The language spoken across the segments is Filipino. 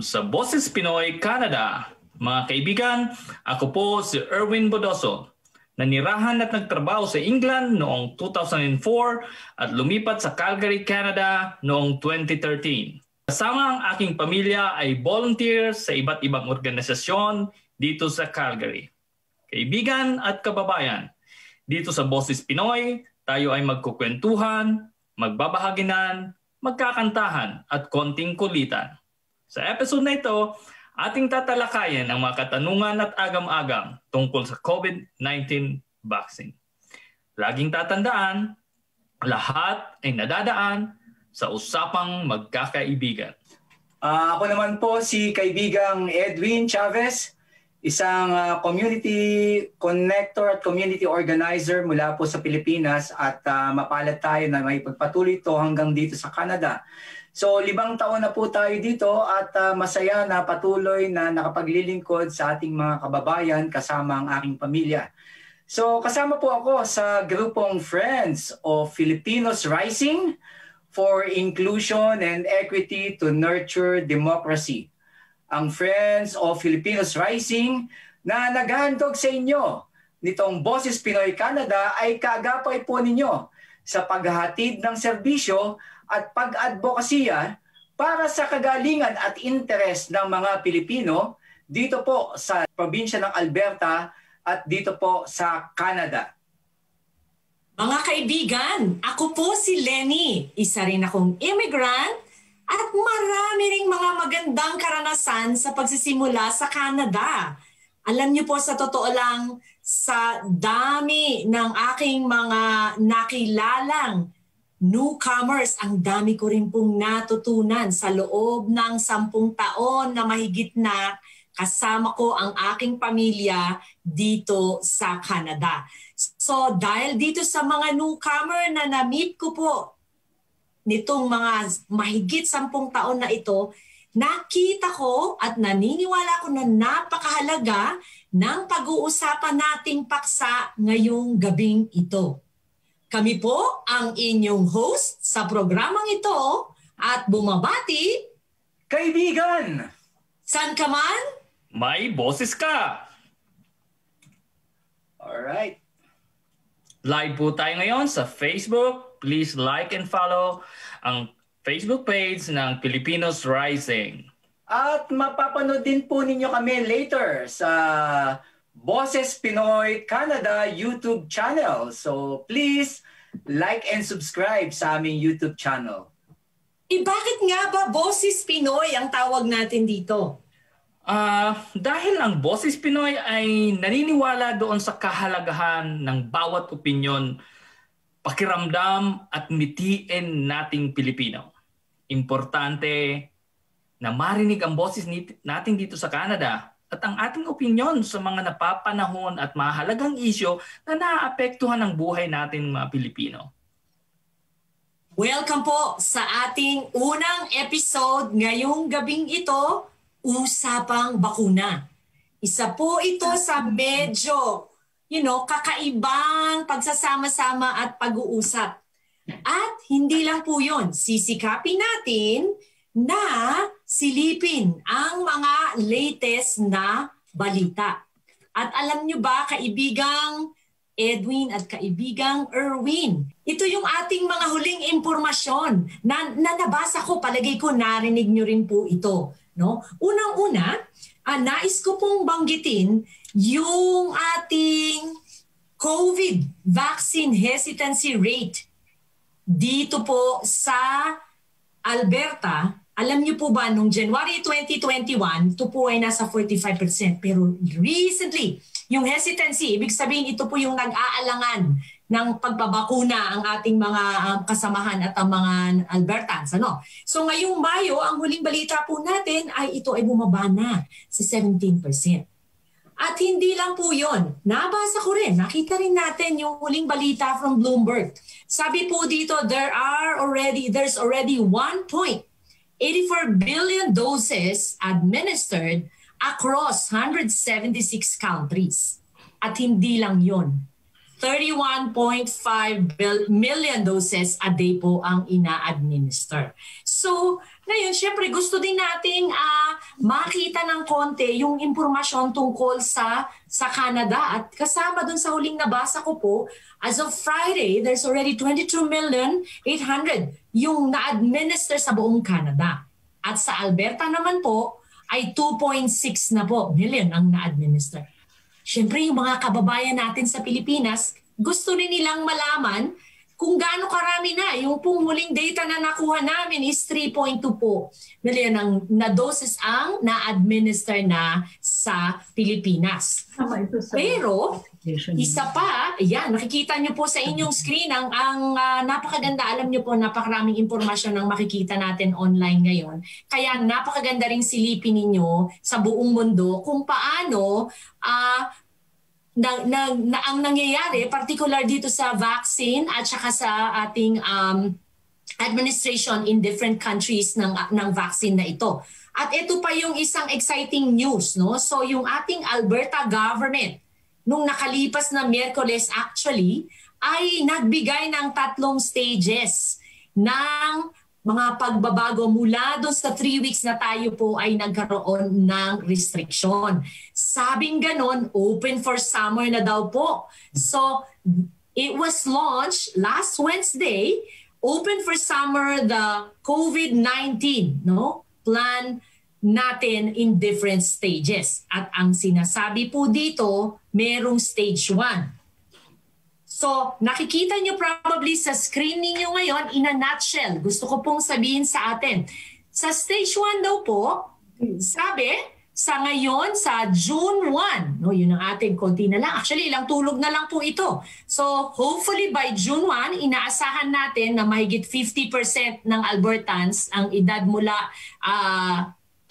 sa Boses Pinoy Canada. Mga kaibigan, ako po si Erwin Bodoso. Nanirahan at nagtrabaho sa England noong 2004 at lumipat sa Calgary, Canada noong 2013. Kasama ang aking pamilya ay volunteer sa iba't ibang organisasyon dito sa Calgary. Kaibigan at kababayan, dito sa Boses Pinoy, tayo ay magkukwentuhan, magbabahaginan, magkakantahan at konting kulitan. Sa episode na ito, ating tatalakayin ang mga katanungan at agam-agam tungkol sa COVID-19 vaccine. Laging tatandaan, lahat ay nadadaan sa usapang magkakaibigan. Ako naman po si kaibigang Edwin Chavez, isang community connector at community organizer mula po sa Pilipinas at mapalad tayo na may pagpatuloy ito hanggang dito sa Canada. So 5 taon na po tayo dito at masaya na patuloy na nakapaglilingkod sa ating mga kababayan kasama ang aking pamilya. So kasama po ako sa grupong Friends of Filipinos Rising for Inclusion and Equity to Nurture Democracy. Ang Friends of Filipinos Rising na naghahandog sa inyo nitong Boses Pinoy Canada ay kaagapay po ninyo sa paghahatid ng serbisyo at pag-advokasya para sa kagalingan at interes ng mga Pilipino dito po sa probinsya ng Alberta at dito po sa Canada. Mga kaibigan, ako po si Lenny, isa rin akong immigrant at marami ring mga magandang karanasan sa pagsisimula sa Canada. Alam niyo po sa totoo lang, sa dami ng aking mga nakilalang newcomers, ang dami ko rin pong natutunan sa loob ng 10 taon na mahigit na kasama ko ang aking pamilya dito sa Canada. So dahil dito sa mga newcomer na na-meet ko po, nitong mga mahigit 10 taon na ito, nakita ko at naniniwala ko na napakahalaga ng pag-uusapan nating paksa ngayong gabing ito. Kami po ang inyong host sa programang ito at bumabati, Kaibigan! San ka man? May boses ka! Alright. Live po tayo ngayon sa Facebook. Please like and follow ang Facebook page ng Filipinos Rising. At mapapanood din po ninyo kami later sa Boses Pinoy Canada YouTube channel. So please like and subscribe sa aming YouTube channel. Bakit nga ba Boses Pinoy ang tawag natin dito? Dahil ang Boses Pinoy ay naniniwala doon sa kahalagahan ng bawat opinyon, pakiramdam at mitiin nating Pilipino. Importante na marinig ang boses natin dito sa Canada at ang ating opinyon sa mga napapanahon at mahalagang isyo na naaapektuhan ang buhay natin mga Pilipino. Welcome po sa ating unang episode ngayong gabing ito, Usapang Bakuna. Isa po ito sa medyo kakaibang pagsasama-sama at pag-uusap. At hindi lang po yun, sisikapin natin na silipin ang mga latest na balita. At alam nyo ba, kaibigang Edwin at kaibigang Erwin, ito yung ating mga huling impormasyon na nabasa ko, palagay ko narinig nyo rin po ito. No? Unang-una, nais ko pong banggitin yung ating COVID vaccine hesitancy rate dito po sa Alberta. Alam niyo po ba, noong January 2021, ito po ay nasa 45%. Pero recently, yung hesitancy, ibig sabihin ito po yung nag-aalangan ng pagbabakuna ang ating mga kasamahan at ang mga Albertans. So ngayong Mayo, ang huling balita po natin ay ito ay bumaba na sa 17%. At hindi lang po yun. Nabasa ko rin, nakita rin natin yung huling balita from Bloomberg. Sabi po dito, there's already 1.84 billion doses administered across 176 countries. At hindi lang yun. 31.5 million doses a day po ang ina-administer. So, ngayon, syempre gusto din nating makita ng konti yung impormasyon tungkol sa Canada. At kasama dun sa huling nabasa ko po, as of Friday, there's already 22,800,000 yung na-administer sa buong Canada. At sa Alberta naman po, ay 2.6 na po million ang na-administer. Siyempre, yung mga kababayan natin sa Pilipinas, gusto rin nilang malaman kung gaano karami na. Yung pong muling data na nakuha namin is 3.2 po million ang na doses ang na-administer na sa Pilipinas. Pero, isa pa, yan, nakikita nyo po sa inyong screen ang napakaganda. Alam nyo po, napakaraming impormasyon ang makikita natin online ngayon. Kaya napakaganda ring silipin ninyo sa buong mundo kung paano ang nangyayari, particular dito sa vaccine at saka sa ating administration in different countries ng vaccine na ito. At ito pa yung isang exciting news, no? So yung ating Alberta government, nung nakalipas na Miyerkules actually, ay nagbigay ng 3 stages ng mga pagbabago mula doon sa 3 weeks na tayo po ay nagkaroon ng restriction. Sabing ganon, open for summer na daw po. So, it was launched last Wednesday, open for summer the COVID-19 plan natin in different stages. At ang sinasabi po dito, merong stage 1. So, nakikita nyo probably sa screen ninyo ngayon in a nutshell. Gusto ko pong sabihin sa atin. Sa stage 1 daw po, sabi, sa ngayon, sa June 1, yun ang ating konti na lang. Actually, ilang tulog na lang po ito. So, hopefully by June 1, inaasahan natin na mahigit 50% ng Albertans ang edad mula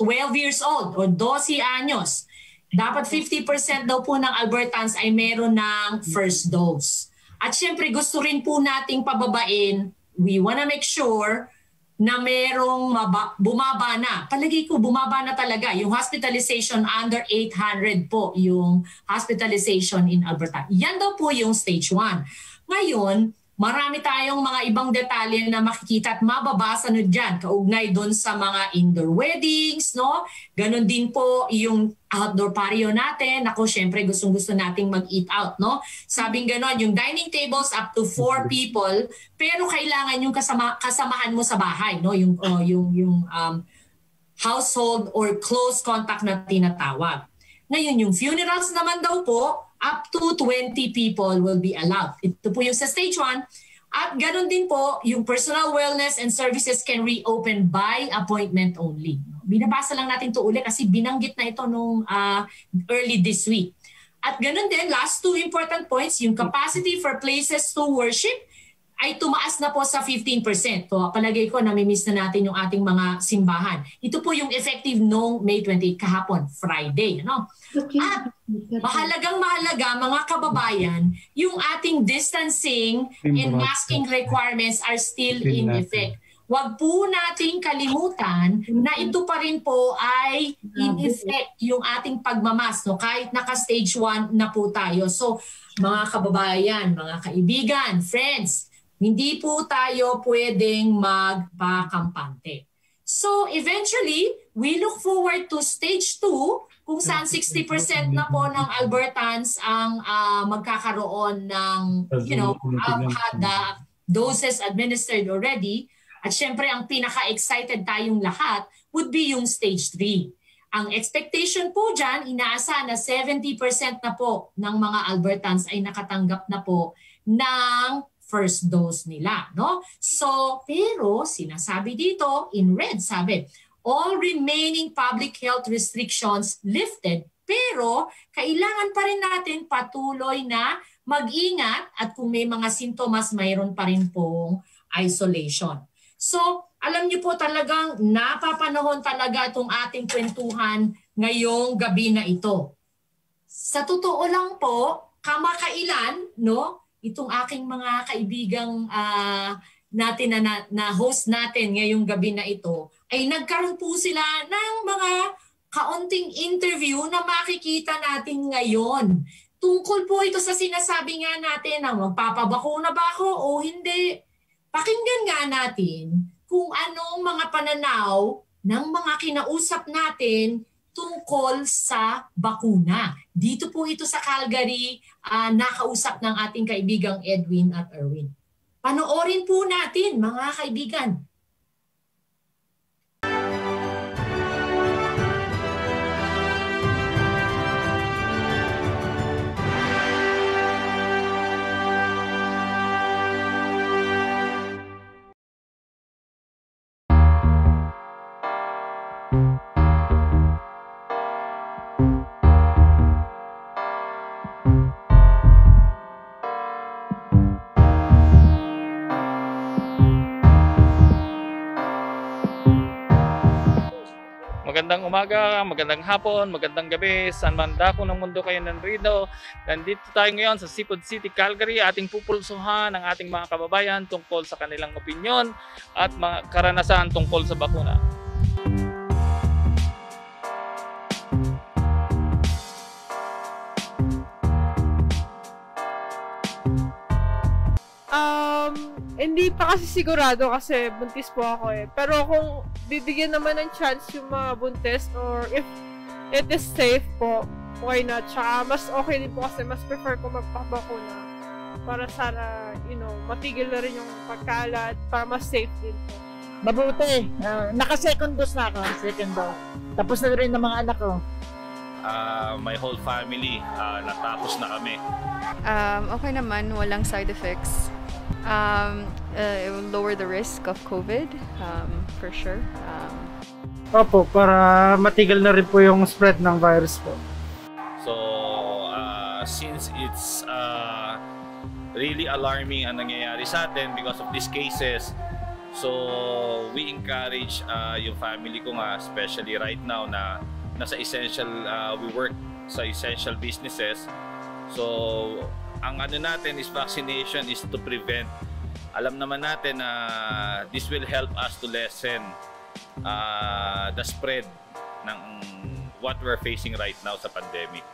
12 years old o 12 anyos. Dapat 50% daw po ng Albertans ay meron ng first dose. At syempre gusto rin po nating pababain, we wanna make sure na merong bumaba na. Palagi ko bumaba na talaga. Yung hospitalization under 800 po, yung hospitalization in Alberta. Yan daw po yung stage 1. Ngayon, marami tayong mga ibang detalye na makikita at mababasa nyo dyan. Kaugnay doon sa mga indoor weddings, no? Ganon din po yung outdoor patio natin. Ako, syempre, gustong-gusto nating mag-eat out, no? Sabing ganon, yung dining tables up to 4 people, pero kailangan yung kasamahan mo sa bahay, no? Yung household or close contact na tinatawag. Ngayon, yung funerals naman daw po, up to 20 people will be allowed. Ito po yung sa stage 1. At ganoon din po, yung personal wellness and services can reopen by appointment only. Binabasa lang natin ito uli kasi binanggit na ito nung early this week. At ganoon din, last 2 important points, yung capacity for places to worship ay tumaas na po sa 15%. So, palagay ko, namimiss na natin yung ating mga simbahan. Ito po yung effective noong May 28 kahapon, Friday. No? At mahalagang-mahalaga, mga kababayan, yung ating distancing and masking requirements are still in effect. Huwag po nating kalimutan na ito pa rin po ay in effect yung ating pagmamas, no? Kahit naka-stage 1 na po tayo. So, mga kababayan, mga kaibigan, friends, hindi po tayo pwedeng magpakampante. So eventually, we look forward to stage 2 kung saan 60% na po ng Albertans ang magkakaroon ng, had the doses administered already. At syempre, ang pinaka-excited tayong lahat would be yung stage 3. Ang expectation po dyan, inaasa na 70% na po ng mga Albertans ay nakatanggap na po ng first dose nila, no? So, pero sinasabi dito, in red, sabi, all remaining public health restrictions lifted, pero kailangan pa rin natin patuloy na mag-ingat at kung may mga sintomas, mayroon pa rin pong isolation. So, alam niyo po talagang napapanahon talaga itong ating kwentuhan ngayong gabi na ito. Sa totoo lang po, kamakailan, no? Itong aking mga kaibigang natin na host natin ngayong gabi na ito, ay nagkaroon po sila ng mga kaunting interview na makikita natin ngayon tungkol po ito sa sinasabi nga natin na magpapabakuna ba ako o hindi. Pakinggan nga natin kung anong mga pananaw ng mga kinausap natin tungkol sa bakuna. Dito po ito sa Calgary, nakausap ng ating kaibigang Edwin at Erwin. Panoorin po natin, mga kaibigan. Magandang umaga, magandang hapon, magandang gabi, saan man dako ng mundo kayo nanrido. Nandito tayo ngayon sa Seafood City, Calgary. Ating pupulsuhan ang ating mga kababayan tungkol sa kanilang opinyon at mga karanasan tungkol sa bakuna. Hindi pa kasi sigurado kasi buntis po ako eh. Pero kung bibigyan naman ng chance yung mga buntis or if it is safe po, why not? Tsaka mas okay din po kasi mas prefer ko magpapakuna para sana, matigil na rin yung pagkalat para mas safe din po. Mabuti. Naka-second dose na ako. Second dose. Tapos na rin ng mga anak ko. My whole family, natapos na kami. Okay naman, walang side effects. It will lower the risk of COVID, for sure. Opo, para matigil na rin po yung spread ng virus po. So, since it's really alarming ang nangyayari sa atin because of these cases, so we encourage yung family ko nga, especially right now na nasa essential, we work sa essential businesses. So, ang natin is vaccination is to prevent. Alam naman natin na this will help us to lessen the spread ng what we're facing right now sa pandemic.